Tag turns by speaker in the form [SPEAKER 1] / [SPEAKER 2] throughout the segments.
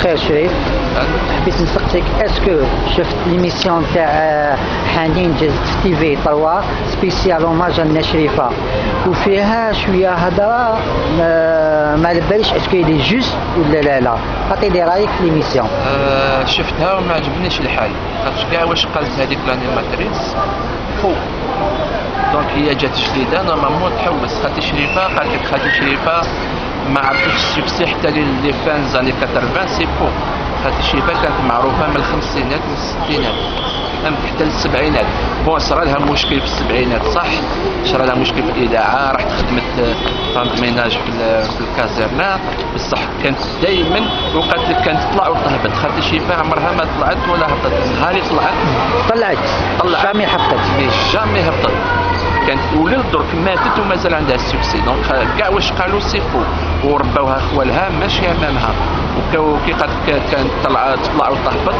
[SPEAKER 1] خير شريف. حبيت نسقسيك اسكو شفت ليميسيون تاع حنين جازت في تي في 3 سبيسيال اوماج لنا شريفه وفيها شويه هضره ما على باليش اسكو لي جوست ولا لا. عطيني رايك في ليميسيون.
[SPEAKER 2] شفتها وما عجبنيش الحال خاطش كاع واش قالت هذيك لانيماتريس فو. دونك هي جات جديده نورمالمون تحوس. خاطر شريفه قالت لك خاطر شريفه ما عرفتش السكسي حتى لي فان زاني 80 سي فو. خاطر شريفه كانت معروفه من الخمسينات من الستينات حتى للسبعينات. بون صرا لها مشكل في السبعينات صح، صرا لها مشكل في الاذاعه، راحت خدمت فان ميناج في الكازيرنا بصح كانت دائما وقالت لك كانت تطلع وتهبط. خاطر شريفه عمرها ما طلعت ولا هبطت. نهار اللي طلعت
[SPEAKER 1] جامي هبطت
[SPEAKER 2] جامي هبطت. كانت ولد درك ماتت ومازال عندها السكسي. دونك كاع واش قالوا سي فو ورباوها خوالها ماشي امامها. وكي قالت كانت تطلع وتهبط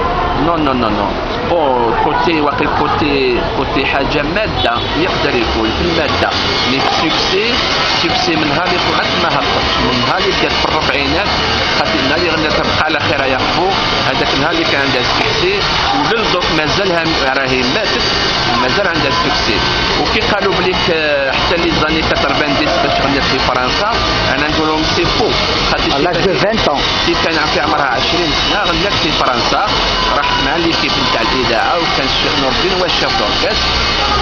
[SPEAKER 2] نو نو نو نو. بون كوتي واقي كوتي حاجه ماده يقدر يكون في الماده مي سكسي من هذه طلعت ما هبطتش. من هذه جات في الربعينات خاطر النهار اللي غنى تبقى على خير يقفو هذاك النهار اللي كان عندها السكسي ولد درك مازالها راهي ماتت مازال عندها السكسي. وكي قالوا بليك حتى لي زاني 90 باش غنات في فرنسا انا نقول لهم سي فو. خاطر
[SPEAKER 1] لاج دو 20
[SPEAKER 2] كي كان في عمرها 20 سنه غنات في فرنسا راحت مع ليكيب نتاع الاذاعه وكان الشيخ نور الدين هو الشيف دوركاس.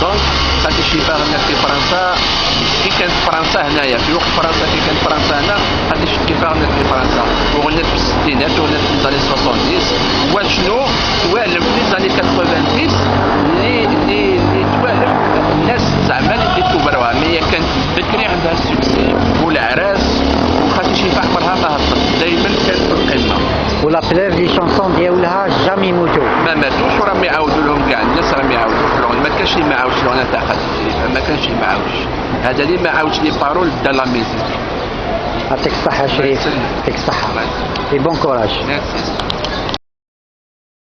[SPEAKER 2] دونك خاطر شريفه غنات في فرنسا كي كانت فرنسا هنايا في وقت فرنسا كي كانت فرنسا هنا خاطر شريفه غنات في فرنسا وغنات في الستينات وغنات في لي 70 وشنو توالف في لي 90 اللي توالف الناس زعما اللي كبروها مي كانت بكري عندها السكسي والعراس. وخاطر شريفه عمرها ما هبطت دائما كانت في القمه.
[SPEAKER 1] ولا بليف لي شونسون ديالها جامي موتو
[SPEAKER 2] ما ماتوش وراهم يعاودوا لهم كاع الناس راهم يعاودوا لهم. ما كانش اللي ما عاودش لهم تاع خاطر شريفه ما كانش اللي ما عاودش. هذا اللي ما عاودش لي بارول دا لا ميزيك.
[SPEAKER 1] يعطيك الصحه شريف. يعطيك الصحه. بون كوراج.